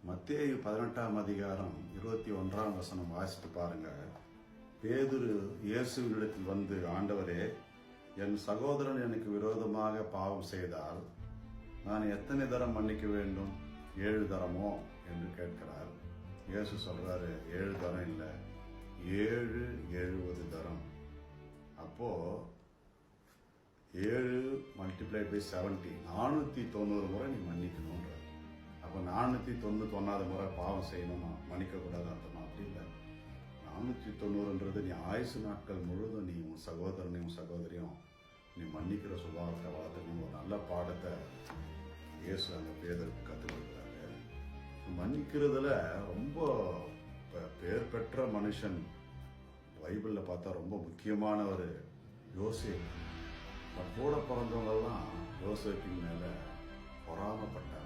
மத்தேயு 18ஆம் அதிகாரம் 21ஆம் வசனம் வாசித்து பாருங்க. பேதுரு இயேசுவினிடத்தில் வந்து, ஆண்டவரே, என் சகோதரன் எனக்கு விரோதமாக பாவம் செய்தால் நான் எத்தனை தரம் மன்னிக்க வேண்டும்? 7 தரமோ என்று கேட்கிறார். இயேசு சொல்றாரு, 7 தரம் இல்லை, 70 தரம். அப்போ 7 × 70 490 முறை நீ மன்னிக்கணும்ன்ற. அப்போ 491 முறை பாவம் செய்யணும், மன்னிக்க கூடாது அர்த்தம். அப்படி இல்லை. 490ன்றது நீ ஆயுசு நாட்கள் முழுவதும் நீ உன் சகோதரனையும் உன் சகோதரியும் நீ மன்னிக்கிற சுபாவத்தை வளர்த்துக்கணும். ஒரு நல்ல பாடத்தை இயேசு அந்த பேதருக்கு கற்றுக் கொடுக்குறாங்க. மன்னிக்கிறதுல ரொம்ப பேர் பெற்ற மனுஷன் பைபிளில் பார்த்தா ரொம்ப முக்கியமானவர் யோசேப்பு. கூட பிறந்தவங்கெல்லாம் யோசேப்பின் மேலே பொறாமப்பட்டாங்க.